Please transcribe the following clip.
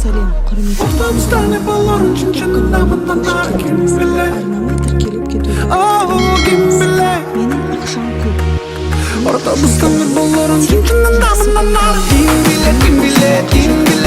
салем, құрметті Автобустаны балларын чынчының намынан ары кім біле. арнамай тіркеліп кетуді Кім біле. менің ақшам көп. Автобустаны балларын чынчының намынан ары кім біле.